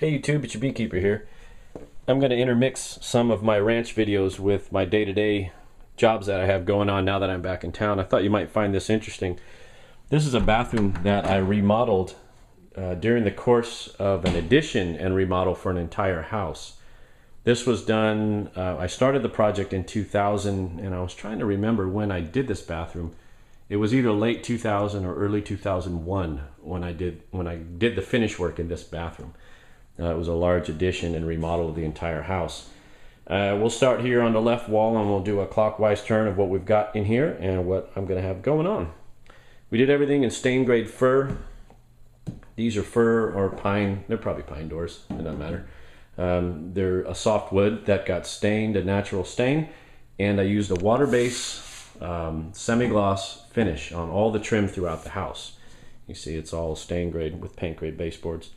Hey YouTube, it's your beekeeper here. I'm going to intermix some of my ranch videos with my day-to-day jobs that I have going on now that I'm back in town. I thought you might find this interesting. This is a bathroom that I remodeled during the course of an addition and remodel for an entire house. This was done, I started the project in 2000 and I was trying to remember when I did this bathroom. It was either late 2000 or early 2001 when I did the finish work in this bathroom. It was a large addition and remodel of the entire house. We'll start here on the left wall and we'll do a clockwise turn of what we've got in here and what I'm going to have going on. We did everything in stain grade fir. These are fir or pine. They're probably pine doors. It doesn't matter. They're a soft wood that got stained, a natural stain, and I used a water base semi-gloss finish on all the trim throughout the house. You see it's all stain grade with paint grade baseboards.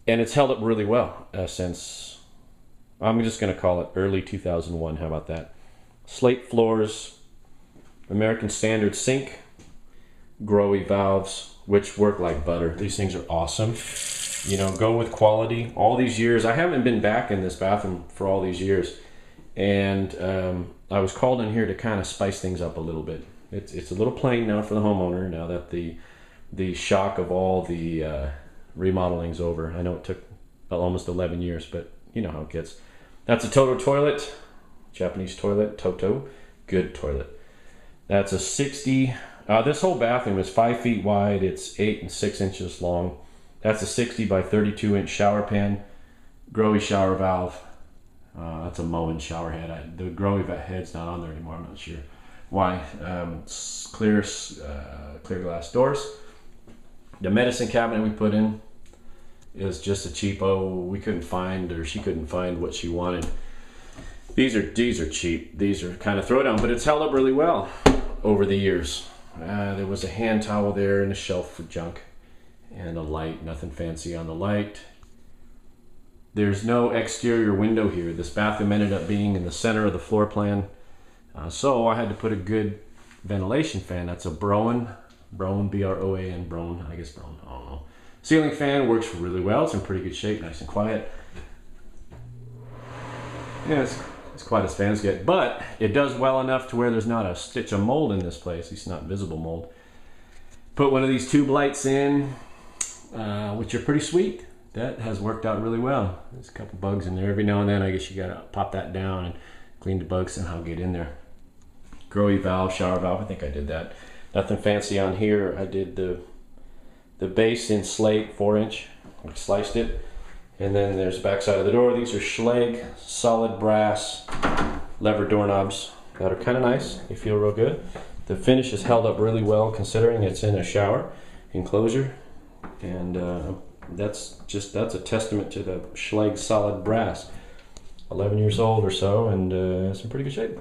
And it's held up really well since, I'm just going to call it early 2001. How about that? Slate floors, American Standard sink, growy valves, which work like butter. These things are awesome. You know, go with quality. All these years, I haven't been back in this bathroom for all these years. And I was called in here to kind of spice things up a little bit. It's a little plain now for the homeowner, now that the shock of all the remodeling's over. I know it took almost 11 years, but you know how it gets. That's a Toto toilet, Japanese toilet, Toto, good toilet. That's a 60, this whole bathroom is 5 feet wide, it's 8 6 inches long. That's a 60 by 32 inch shower pan, growy shower valve. That's a Moen shower head. The growy head's not on there anymore, I'm not sure why. Clear glass doors. The medicine cabinet we put in is just a cheapo. We couldn't find, or she couldn't find what she wanted. These are cheap. These are kind of throwdown, but it's held up really well over the years. There was a hand towel there and a shelf for junk and a light. Nothing fancy on the light. There's no exterior window here. This bathroom ended up being in the center of the floor plan, so I had to put a good ventilation fan. That's a Broen, B-R-O-A-N, Broen, I guess Broen, I don't know. Ceiling fan works really well. It's in pretty good shape, nice and quiet. Yeah, it's quiet as fans get, but it does well enough to where there's not a stitch of mold in this place. At least not visible mold. Put one of these tube lights in, which are pretty sweet. That has worked out really well. There's a couple bugs in there. Every now and then, I guess you gotta pop that down and clean the bugs somehow, get in there. Growy valve, shower valve, I think I did that. Nothing fancy on here. I did the base in slate, 4-inch. I sliced it. And then there's the back side of the door. These are Schlage solid brass lever doorknobs that are kind of nice. They feel real good. The finish is held up really well considering it's in a shower enclosure. And that's a testament to the Schlage solid brass. 11 years old or so, and it's in pretty good shape.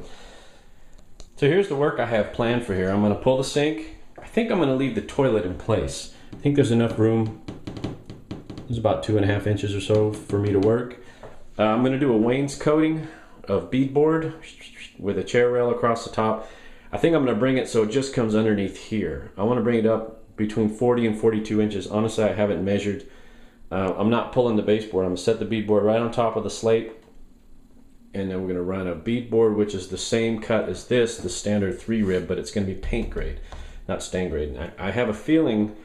So here's the work I have planned for here. I'm going to pull the sink. I think I'm going to leave the toilet in place. I think there's enough room. There's about 2.5 inches or so for me to work. I'm going to do a wainscoting of beadboard with a chair rail across the top. I think I'm going to bring it so it just comes underneath here. I want to bring it up between 40 and 42 inches. Honestly, I haven't measured. I'm not pulling the baseboard. I'm going to set the beadboard right on top of the slate. And then we're going to run a beadboard, which is the same cut as this, the standard 3-rib, but it's going to be paint grade, not stain grade. And I have a feeling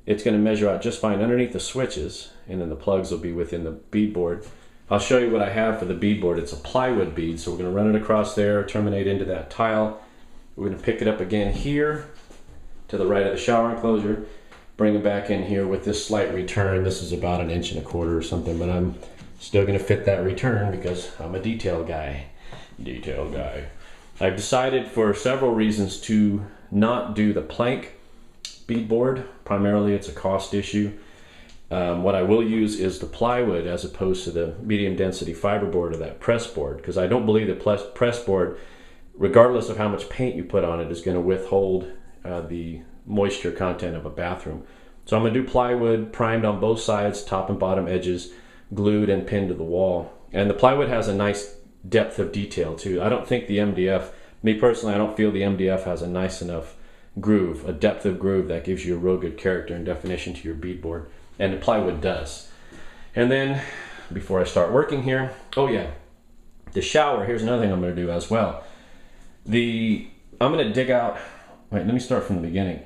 it's going to measure out just fine underneath the switches, and then the plugs will be within the beadboard. I'll show you what I have for the beadboard. It's a plywood bead, so we're going to run it across there, terminate into that tile. We're going to pick it up again here to the right of the shower enclosure, bring it back in here with this slight return. This is about 1.25 inches or something, but I'm still going to fit that return because I'm a detail guy. I've decided for several reasons to not do the plank beadboard. Primarily it's a cost issue. What I will use is the plywood as opposed to the medium density fiberboard or that press board, because I don't believe the press board, regardless of how much paint you put on it, is going to withhold the moisture content of a bathroom. So I'm going to do plywood primed on both sides, top and bottom edges, glued and pinned to the wall. And the plywood has a nice depth of detail too. I don't think the MDF, me personally, I don't feel the MDF has a nice enough groove, a depth of groove that gives you a real good character and definition to your beadboard, and the plywood does. And then before I start working here, oh yeah, the shower, here's another thing I'm gonna do as well. I'm gonna dig out, wait, let me start from the beginning.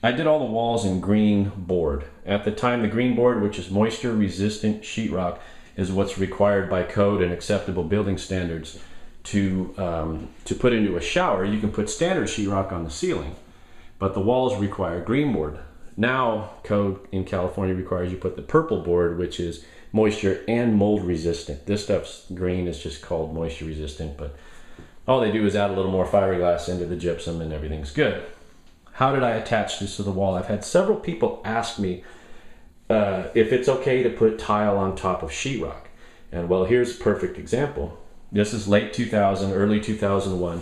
I did all the walls in green board. At the time, the green board, which is moisture resistant sheetrock, is what's required by code and acceptable building standards to put into a shower. You can put standard sheetrock on the ceiling, but the walls require green board. Now, code in California requires you put the purple board, which is moisture and mold resistant. This stuff's green, is just called moisture resistant, but all they do is add a little more fiberglass into the gypsum and everything's good. How did I attach this to the wall? I've had several people ask me if it's okay to put tile on top of sheetrock. And well, here's a perfect example. This is late 2000, early 2001.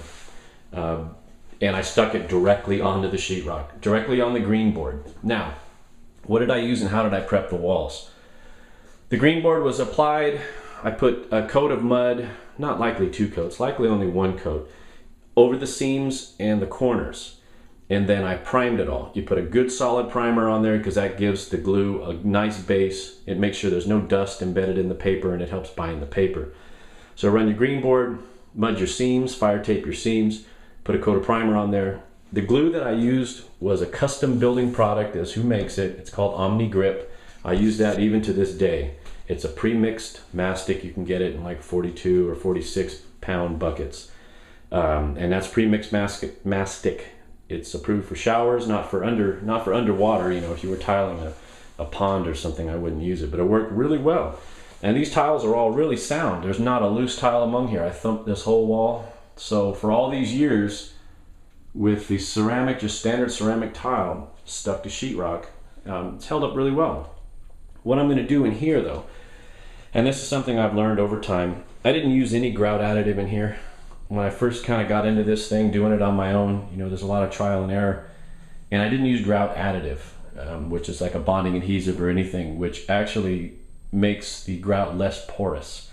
And I stuck it directly onto the sheetrock, directly on the green board. Now, what did I use and how did I prep the walls? The green board was applied. I put a coat of mud, not likely 2 coats, likely only 1 coat, over the seams and the corners. And then I primed it all. You put a good solid primer on there because that gives the glue a nice base. It makes sure there's no dust embedded in the paper and it helps bind the paper. So run your green board, mud your seams, fire tape your seams, put a coat of primer on there. The glue that I used was a custom building product, as who makes it. It's called Omni Grip. I use that even to this day. It's a pre-mixed mastic. You can get it in like 42 or 46 pound buckets. And that's pre-mixed mastic. It's approved for showers, not for underwater. You know, if you were tiling a pond or something, I wouldn't use it, but it worked really well. And these tiles are all really sound. There's not a loose tile among here. I thumped this whole wall. So for all these years, with the ceramic, just standard ceramic tile stuck to sheetrock, it's held up really well. What I'm gonna do in here though, and this is something I've learned over time, I didn't use any grout additive in here. When I first kind of got into this thing, doing it on my own, you know, there's a lot of trial and error, and I didn't use grout additive, which is like a bonding adhesive or anything, which actually makes the grout less porous.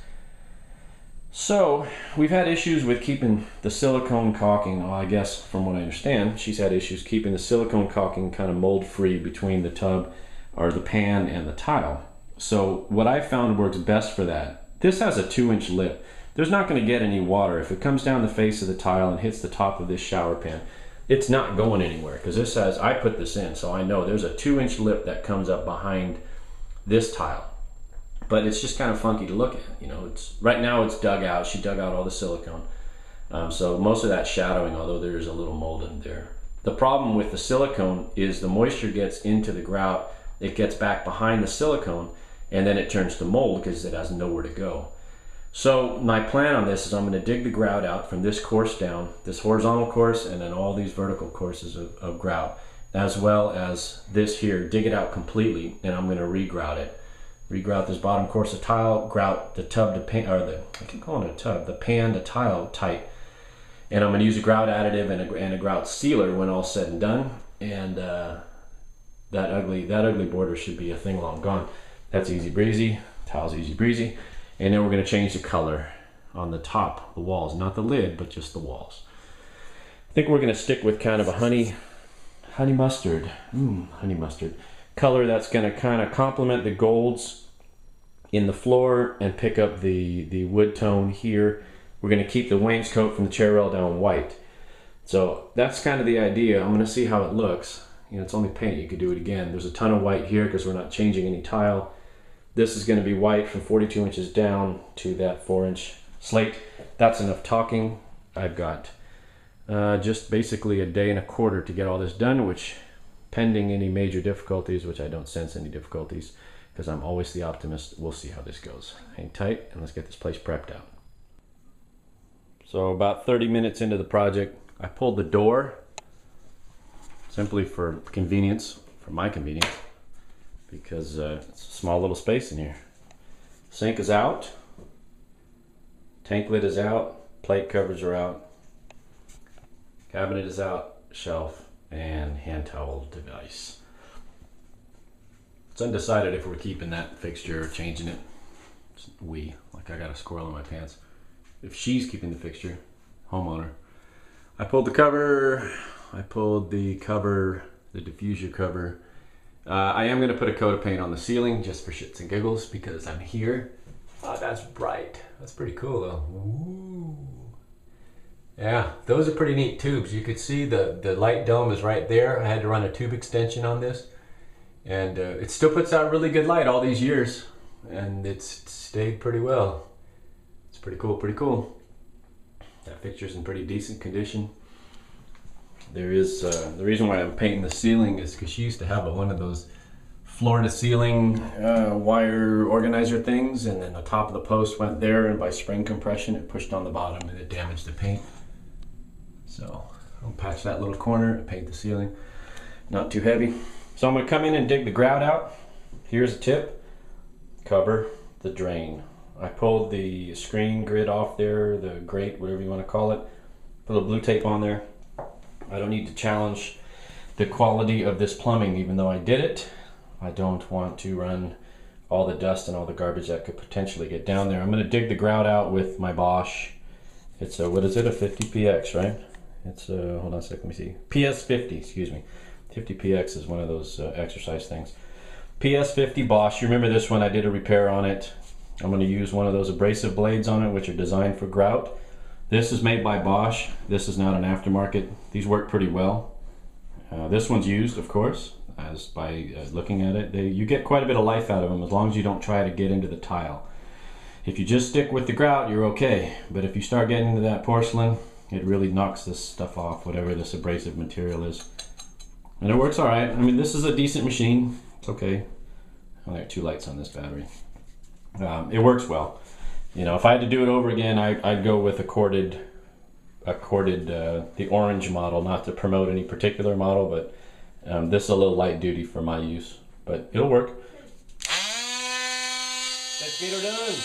So we've had issues with keeping the silicone caulking. Well, I guess from what I understand, she's had issues keeping the silicone caulking kind of mold free between the tub or the pan and the tile. So what I found works best for that, this has a 2-inch lip. There's not going to get any water. If it comes down the face of the tile and hits the top of this shower pan, it's not going anywhere because this says, I put this in, so I know there's a 2-inch lip that comes up behind this tile. But it's just kind of funky to look at. You know, right now it's dug out. She dug out all the silicone. So most of that shadowing, although there is a little mold in there. The problem with the silicone is the moisture gets into the grout, it gets back behind the silicone, and then it turns to mold because it has nowhere to go. So my plan on this is I'm going to dig the grout out from this course down, this horizontal course, and then all these vertical courses of grout, as well as this here, dig it out completely, and I'm going to re-grout it. Re-grout this bottom course of tile, grout the tub to pan, or I keep calling it a tub, the pan to tile tight. And I'm going to use a grout additive and a grout sealer when all said and done. And that ugly border should be a thing long gone. That's easy breezy, tile's easy breezy. And then we're going to change the color on the top, the walls, not the lid, but just the walls. I think we're going to stick with kind of a honey mustard color that's going to kind of complement the golds in the floor and pick up the wood tone here. We're going to keep the wainscot from the chair rail down white. So that's kind of the idea. I'm going to see how it looks. You know, it's only paint, you could do it again. There's a ton of white here because we're not changing any tile. This is going to be white from 42 inches down to that 4-inch slate. That's enough talking. I've got just basically a day and a quarter to get all this done, which, pending any major difficulties, which I don't sense any difficulties because I'm always the optimist, we'll see how this goes. Hang tight and let's get this place prepped out. So about 30 minutes into the project, I pulled the door simply for convenience, for my convenience, because it's a small little space in here. Sink is out, tank lid is out, plate covers are out, cabinet is out, shelf, and hand towel device. It's undecided if we're keeping that fixture or changing it. Like I got a squirrel in my pants. If she's keeping the fixture, homeowner. I pulled the cover, the diffuser cover, I am going to put a coat of paint on the ceiling just for shits and giggles because I'm here. Oh, that's bright. That's pretty cool though. Ooh. Yeah, those are pretty neat tubes. You could see the light dome is right there. I had to run a tube extension on this. And it still puts out really good light all these years. And it's stayed pretty well. It's pretty cool, pretty cool. That fixture's in pretty decent condition. There is, the reason why I'm painting the ceiling is because she used to have one of those floor to ceiling wire organizer things, and then the top of the post went there, and by spring compression it pushed on the bottom and it damaged the paint. So I'll patch that little corner and paint the ceiling. Not too heavy. So I'm going to come in and dig the grout out. Here's a tip. Cover the drain. I pulled the screen grid off there, the grate, whatever you want to call it. Put a blue tape on there. I don't need to challenge the quality of this plumbing, even though I did it. I don't want to run all the dust and all the garbage that could potentially get down there. I'm going to dig the grout out with my Bosch. It's a, what is it, a 50px, right? It's a, hold on a second, let me see. PS50, excuse me. 50px is one of those exercise things. PS50 Bosch, you remember this one, I did a repair on it. I'm going to use one of those abrasive blades on it, which are designed for grout. This is made by Bosch. This is not an aftermarket. These work pretty well. This one's used, of course, as by looking at it. You get quite a bit of life out of them as long as you don't try to get into the tile. If you just stick with the grout, you're okay. But if you start getting into that porcelain, it really knocks this stuff off, whatever this abrasive material is. And it works all right. I mean, this is a decent machine. It's okay. I only have 2 lights on this battery. It works well. You know, if I had to do it over again, I'd go with the orange model, not to promote any particular model, but this is a little light duty for my use, but it'll work. Let's get her done.